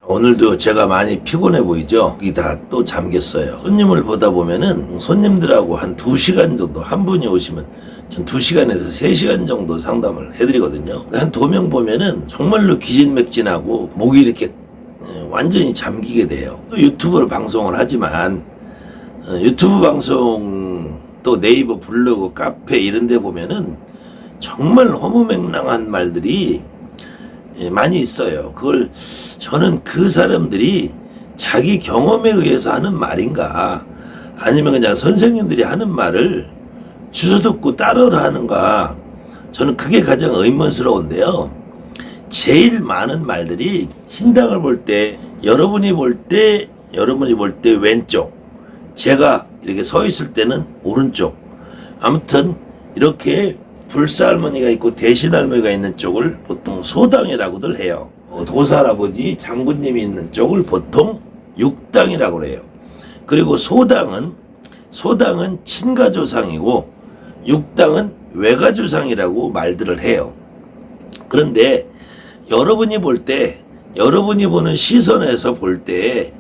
오늘도 제가 많이 피곤해 보이죠? 여기 다 또 잠겼어요. 손님을 보다 보면은 손님들하고 한 2시간 정도, 한 분이 오시면 전 2시간에서 3시간 정도 상담을 해드리거든요. 한 2명 보면은 정말로 기진맥진하고 목이 이렇게 완전히 잠기게 돼요. 또 유튜브를 방송을 하지만 유튜브 방송 또 네이버 블로그 카페 이런 데 보면은 정말 허무맹랑한 말들이 많이 있어요. 그걸 저는 그 사람들이 자기 경험에 의해서 하는 말인가 아니면 그냥 선생님들이 하는 말을 주워듣고 따라를 하는가, 저는 그게 가장 의문스러운데요. 제일 많은 말들이 신당을 볼 때 여러분이 볼 때 왼쪽, 제가 이렇게 서 있을 때는 오른쪽, 아무튼 이렇게 불사할머니가 있고 대신할머니가 있는 쪽을 보통 소당이라고들 해요. 도사할아버지 장군님이 있는 쪽을 보통 육당이라고 해요. 그리고 소당은 친가조상이고 육당은 외가조상이라고 말들을 해요. 그런데 여러분이 보는 시선에서 볼 때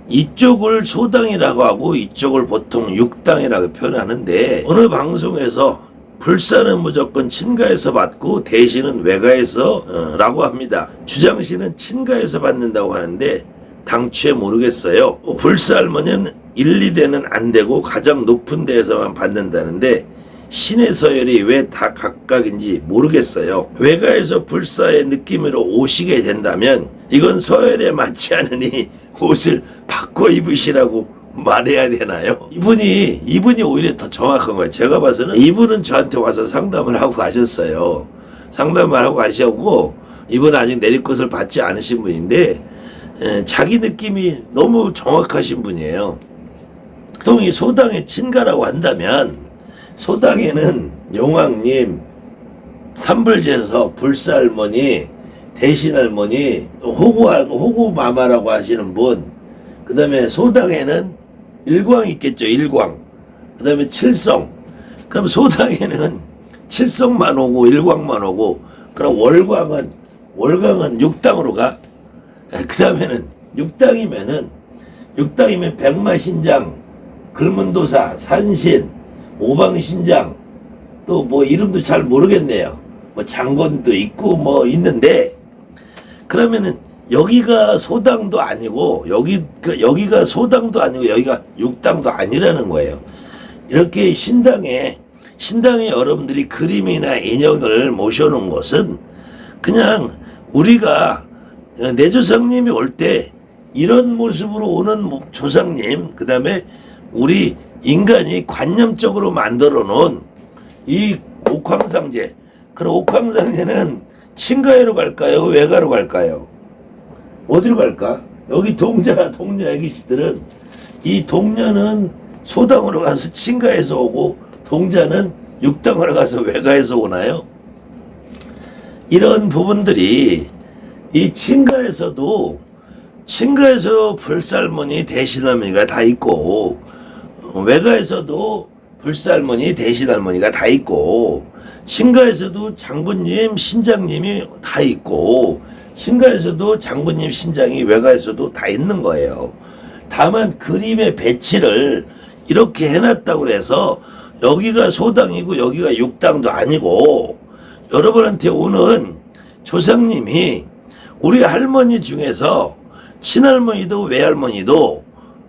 이쪽을 소당이라고 하고 이쪽을 보통 육당이라고 표현하는데, 어느 방송에서 불사는 무조건 친가에서 받고 대신은 외가에서 라고 합니다. 주장시는 친가에서 받는다고 하는데 당최 모르겠어요. 불사할머니는 1, 2대는 안 되고 가장 높은 데에서만 받는다는데 신의 서열이 왜 다 각각인지 모르겠어요. 외가에서 불사의 느낌으로 오시게 된다면 이건 서열에 맞지 않으니 옷을 바꿔 입으시라고 말해야 되나요? 이분이 오히려 더 정확한 거예요. 제가 봐서는 이분은 저한테 와서 상담을 하고 가셨어요. 상담을 하고 가시고 이분은 아직 내릴 것을 받지 않으신 분인데 자기 느낌이 너무 정확하신 분이에요. 보통 이 소당의 친가라고 한다면 소당에는 용왕님, 삼불제서, 불사할머니, 대신할머니, 호구마마라고 하시는 분, 그 다음에 소당에는 일광 있겠죠. 일광. 그 다음에 칠성. 그럼 소당에는 칠성만 오고 일광만 오고, 그럼 월광은 육당으로 가. 그 다음에는 육당이면 백마신장, 글문도사, 산신, 오방신장, 또 뭐 이름도 잘 모르겠네요. 뭐 장건도 있고 뭐 있는데, 그러면은 여기가 소당도 아니고 여기가 소당도 아니고 여기가 육당도 아니라는 거예요. 이렇게 신당에 여러분들이 그림이나 인형을 모셔놓은 것은 그냥 우리가 내 조상님이 올 때 이런 모습으로 오는 조상님, 그 다음에 우리 인간이 관념적으로 만들어 놓은 이 옥황상제, 그럼 옥황상제는 친가에로 갈까요? 외가로 갈까요? 어디로 갈까? 여기 동녀 애기씨들은 이 동녀는 소당으로 가서 친가에서 오고 동자는 육당으로 가서 외가에서 오나요? 이런 부분들이 이 친가에서 불사할머니 대신할머니가 다 있고 외가에서도 불사할머니 대신할머니가 다 있고 친가에서도 장군님 신장님이 다 있고 친가에서도 장군님 신장이 외가에서도 다 있는 거예요. 다만 그림의 배치를 이렇게 해놨다고 해서 여기가 소당이고 여기가 육당도 아니고, 여러분한테 오는 조상님이 우리 할머니 중에서 친할머니도 외할머니도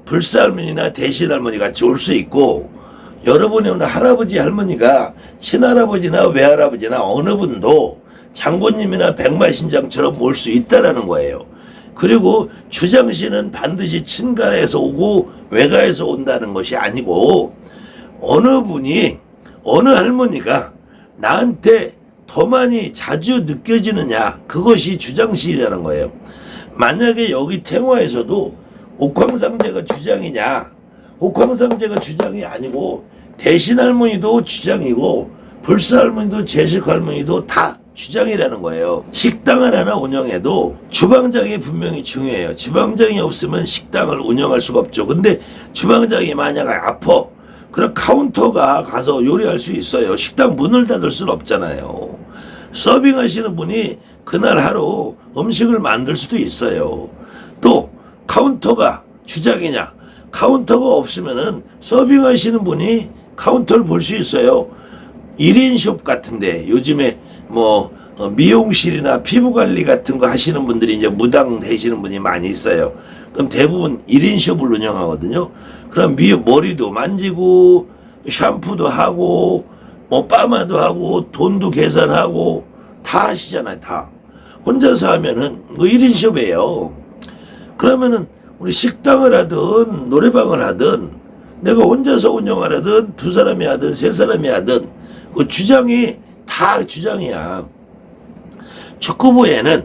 불사할머니나 대신할머니 같이 올 수 있고, 여러분이 오는 할아버지 할머니가 친할아버지나 외할아버지나 어느 분도 장군님이나 백마신장처럼 올 수 있다라는 거예요. 그리고 주장시는 반드시 친가에서 오고 외가에서 온다는 것이 아니고, 어느 할머니가 나한테 더 많이 자주 느껴지느냐, 그것이 주장시라는 거예요. 만약에 여기 탱화에서도 옥황상제가 주장이냐, 옥황상제가 주장이 아니고 대신할머니도 주장이고 불사할머니도 제식할머니도 다 주장이라는 거예요. 식당을 하나 운영해도 주방장이 분명히 중요해요. 주방장이 없으면 식당을 운영할 수가 없죠. 근데 주방장이 만약 아파, 그럼 카운터가 가서 요리할 수 있어요. 식당 문을 닫을 수는 없잖아요. 서빙하시는 분이 그날 하루 음식을 만들 수도 있어요. 또 카운터가 주장이냐? 카운터가 없으면은 서빙하시는 분이 카운터를 볼 수 있어요. 1인숍 같은데 요즘에 뭐 미용실이나 피부관리 같은 거 하시는 분들이 이제 무당 되시는 분이 많이 있어요. 그럼 대부분 1인숍을 운영하거든요. 그럼 머리도 만지고 샴푸도 하고 뭐 파마도 하고 돈도 계산하고 다 하시잖아요. 다 혼자서 하면은 뭐 1인숍이에요. 그러면은 우리 식당을 하든 노래방을 하든 내가 혼자서 운영하든 두 사람이 하든 세 사람이 하든 그 주장이 다 주장이야. 축구부에는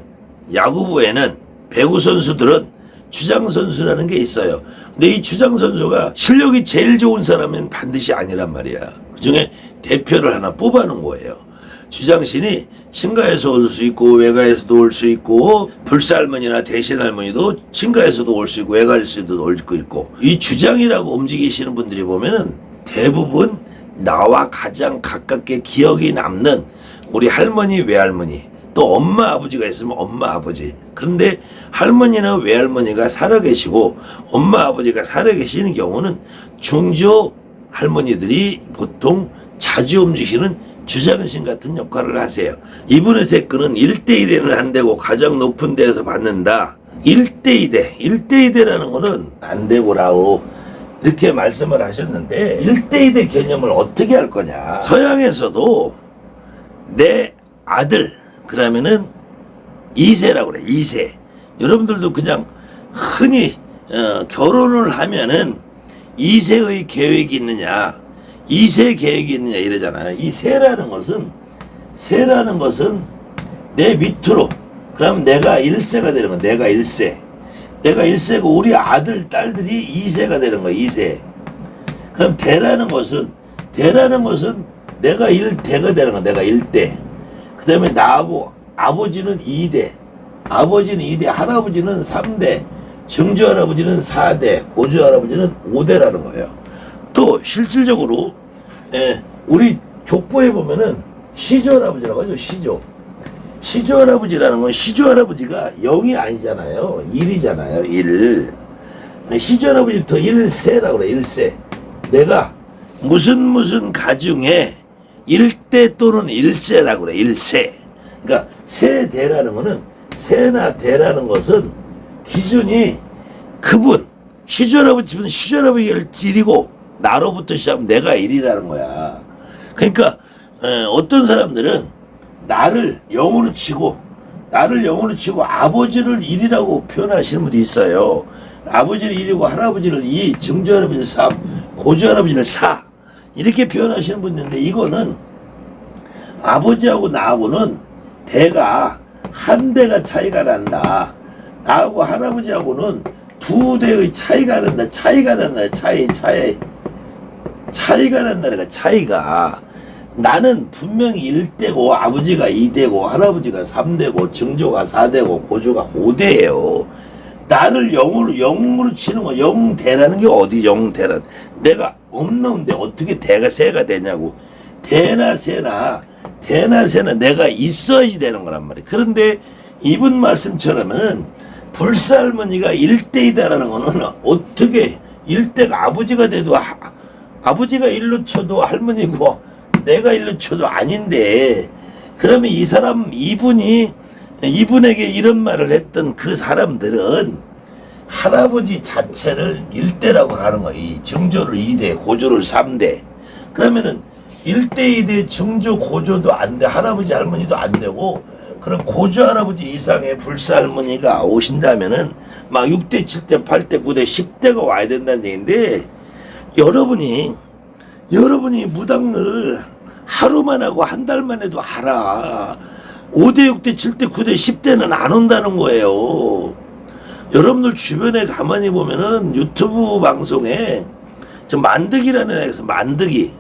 야구부에는 배구 선수들은 주장 선수라는 게 있어요. 근데 이 주장 선수가 실력이 제일 좋은 사람은 반드시 아니란 말이야. 그중에 대표를 하나 뽑아놓은 거예요. 주장신이 친가에서 올 수 있고 외가에서도 올 수 있고 불살할머니나 대신할머니도 친가에서도 올 수 있고 외가에서도 올 수 있고 이 주장이라고 움직이시는 분들이 보면은 대부분 나와 가장 가깝게 기억이 남는 우리 할머니 외할머니 또 엄마 아버지가 있으면 엄마 아버지. 그런데 할머니나 외할머니가 살아계시고 엄마 아버지가 살아계시는 경우는 중조 할머니들이 보통 자주 움직이는 주장신 같은 역할을 하세요. 이분의 댓글은 1대1을 한다고 가장 높은 데에서 받는다. 1대2대 1대2대라는 거는 안 되고라고 이렇게 말씀을 하셨는데 1대2대 개념을 어떻게 할 거냐. 서양에서도 내 아들 그러면은 2세라고 그래. 2세. 여러분들도 그냥 흔히 결혼을 하면은 2세의 계획이 있느냐 2세 계획이 있느냐 이러잖아요. 이 세라는 것은 내 밑으로 그럼 내가 1세가 되는 거야. 내가 1세 내가 1세고 우리 아들 딸들이 2세가 되는 거야. 2세. 그럼 대라는 것은 내가 1대가 되는 거야. 내가 1대. 그 다음에 나하고 아버지는 2대 아버지는 2대 할아버지는 3대 증조 할아버지는 4대 고조 할아버지는 5대라는 거예요. 또 실질적으로 우리 족보에 보면은 시조 할아버지라고 하죠. 시조 할아버지라는 건 시조 할아버지가 0이 아니잖아요. 1이잖아요. 1. 시조 할아버지부터 1세라고 그래. 1세. 내가 무슨 가중에 1대 또는 1세라고 그래. 1세. 그러니까 세대라는 거는 세나 대라는 것은 기준이 그분 시조 할아버지는 시조 할아버지가 1이고 나로부터 시작하면 내가 1이라는 거야. 그러니까 어떤 사람들은 나를 0으로 치고 아버지를 1이라고 표현하시는 분도 있어요. 아버지를 1이고 할아버지를 2, 증조 할아버지를 3, 고조 할아버지를 4 이렇게 표현하시는 분이 있는데 이거는 아버지하고 나하고는 대가 한 대가 차이가 난다. 나하고 할아버지하고는 두 대의 차이가 난다. 차이가 난다니까. 차이가 나는 분명히 1대고 아버지가 2대고 할아버지가 3대고 증조가 4대고 고조가 5대예요. 나를 0으로 치는 거 0대라는 게 어디 0대란 내가 없는데 어떻게 대가 세가 되냐고. 대나 세나 내가 있어야지 되는 거란 말이에요. 그런데 이분 말씀처럼은 불살할머니가 1대이다라는 거는 어떻게 1대가 아버지가 돼도 아버지가 1로 쳐도 할머니고 내가 1로 쳐도 아닌데 그러면 이분에게 이런 말을 했던 그 사람들은 할아버지 자체를 1대라고 하는 거야. 이 증조를 2대 고조를 3대 그러면은 1대 2대 증조 고조도 안 돼. 할아버지 할머니도 안 되고 그럼 고조 할아버지 이상의 불사할머니가 오신다면은 막 6대 7대 8대 9대 10대가 와야 된다는 얘기인데 여러분이 무당을 하루만 하고 한 달만 해도 알아. 5대 6대 7대 9대 10대는 안 온다는 거예요. 여러분들 주변에 가만히 보면은 유튜브 방송에 저 만드기라는 애에서 만드기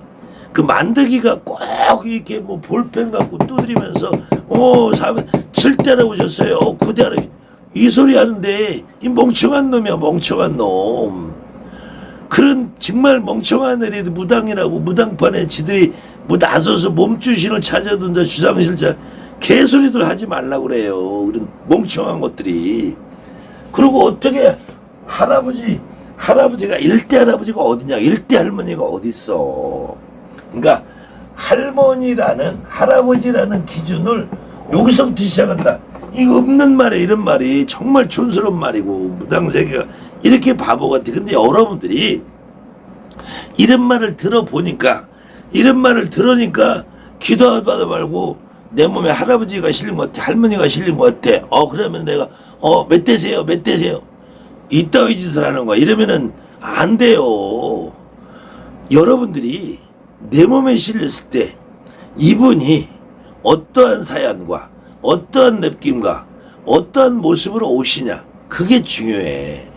그 만드기가 꼭 이렇게 뭐 볼펜 갖고 두드리면서 7대라고 줬어요. 9대라고 이 소리 하는데 이 멍청한 놈이야. 멍청한 놈. 그런 정말 멍청한 애들이 무당이라고 무당판에 지들이 뭐 나서서 몸주신을 찾아둔다 주상실자 개소리들 하지 말라고 그래요. 그런 멍청한 것들이. 그리고 어떻게 할아버지가 일대 할아버지가 어디냐, 일대 할머니가 어딨어. 그러니까 할아버지라는 기준을 여기서부터 시작한다. 이거 없는 말에 이런 말이 정말 촌스러운 말이고 무당세계가 이렇게 바보 같아. 근데 여러분들이 이런 말을 들으니까 기도하다 말고 내 몸에 할아버지가 실린 것 같아, 할머니가 실린 것 같아. 그러면 내가 몇 대세요 이따위 짓을 하는 거야. 이러면은 안 돼요. 여러분들이 내 몸에 실렸을 때 이분이 어떠한 사연과 어떠한 느낌과 어떠한 모습으로 오시냐, 그게 중요해.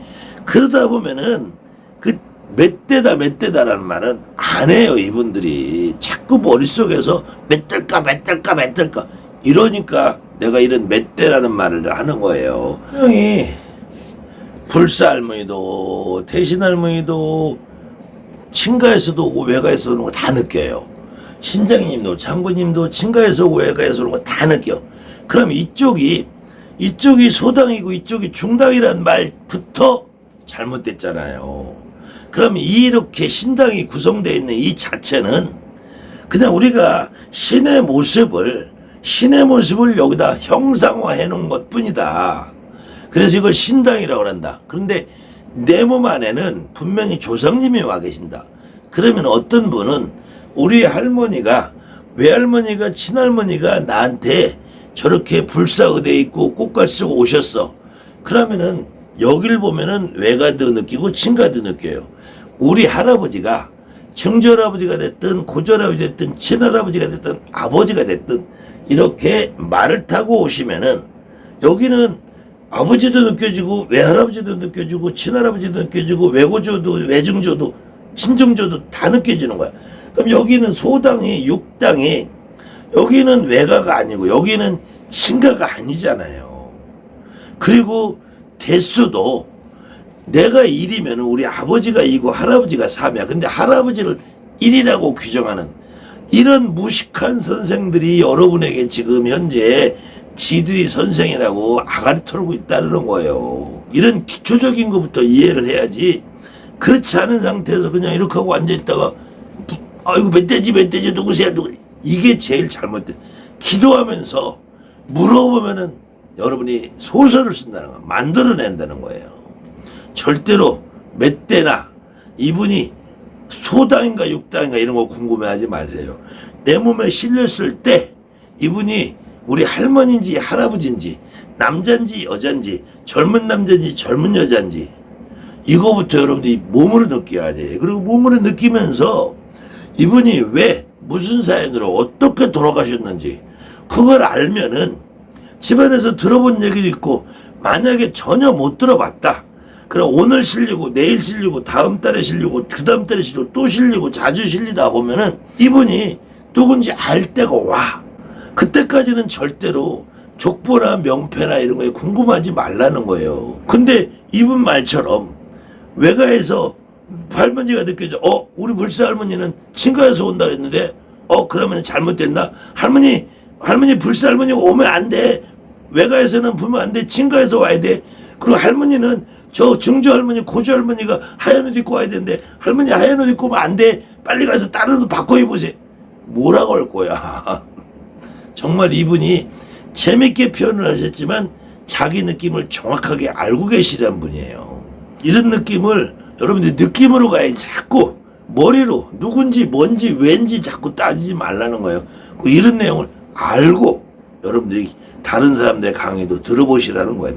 그러다 보면은 그 몇 대다라는 말은 안 해요. 이분들이 자꾸 머릿속에서 몇 대일까 이러니까 내가 이런 몇 대라는 말을 하는 거예요. 형이 불사할머니도 대신할머니도 친가에서도 오고 외가에서 오는 거 다 느껴요. 신장님도 장군님도 친가에서 오고 외가에서 오는 거 다 느껴. 그럼 이쪽이 소당이고 이쪽이 중당이란 말부터 잘못됐잖아요. 그럼 이렇게 신당이 구성되어 있는 이 자체는 그냥 우리가 신의 모습을 여기다 형상화해 놓은 것 뿐이다. 그래서 이걸 신당이라고 한다. 그런데 내 몸 안에는 분명히 조상님이 와 계신다. 그러면 어떤 분은 우리 할머니가, 외할머니가, 친할머니가 나한테 저렇게 불사의대 있고 꽃갈 쓰고 오셨어. 그러면은 여길 보면은 외가도 느끼고 친가도 느껴요. 우리 할아버지가 증조할아버지가 됐든 고조할아버지가 됐든 친할아버지가 됐든 아버지가 됐든 이렇게 말을 타고 오시면은 여기는 아버지도 느껴지고 외할아버지도 느껴지고 친할아버지도 느껴지고 외고조도 외증조도 친정조도 다 느껴지는 거야. 그럼 여기는 소당이 육당이 여기는 외가가 아니고 여기는 친가가 아니잖아요. 그리고 대수도 내가 1이면 우리 아버지가 2고 할아버지가 3이야. 근데 할아버지를 1이라고 규정하는 이런 무식한 선생들이 여러분에게 지금 현재 지들이 선생이라고 아가리 털고 있다는 거예요. 이런 기초적인 것부터 이해를 해야지. 그렇지 않은 상태에서 그냥 이렇게 하고 앉아있다가 이거 멧돼지 누구세요? 이게 제일 잘못된. 기도하면서 물어보면은 여러분이 소설을 쓴다는 거, 만들어낸다는 거예요. 절대로 몇 대나 이분이 소당인가 육당인가 이런 거 궁금해하지 마세요. 내 몸에 실렸을 때 이분이 우리 할머니인지 할아버지인지 남자인지 여자인지 젊은 남자인지 젊은 여자인지 이거부터 여러분들이 몸으로 느껴야 돼. 그리고 몸으로 느끼면서 이분이 왜 무슨 사연으로 어떻게 돌아가셨는지 그걸 알면은 집안에서 들어본 얘기도 있고 만약에 전혀 못 들어봤다. 그럼 오늘 실리고 내일 실리고 다음 달에 실리고 그 다음 달에 실리고 또 실리고 자주 실리다 보면은 이분이 누군지 알 때가 와. 그때까지는 절대로 족보나 명패나 이런 거에 궁금하지 말라는 거예요. 근데 이분 말처럼 외가에서 할머니가 느껴져. 우리 불사 할머니는 친가에서 온다 했는데 그러면 잘못됐나? 할머니 불사 할머니가 오면 안 돼. 외가에서는 보면 안 돼. 친가에서 와야 돼. 그리고 할머니는 저 증조 할머니 고조 할머니가 하얀 옷 입고 와야 되는데 할머니 하얀 옷 입고 오면 안 돼. 빨리 가서 다른 옷 바꿔 입으세요. 뭐라고 할 거야. 정말 이분이 재밌게 표현을 하셨지만 자기 느낌을 정확하게 알고 계시란 분이에요. 이런 느낌을 여러분들이 느낌으로 가야지 자꾸 머리로 누군지 뭔지 왠지 자꾸 따지지 말라는 거예요. 이런 내용을 알고 여러분들이 다른 사람들의 강의도 들어보시라는 거예요.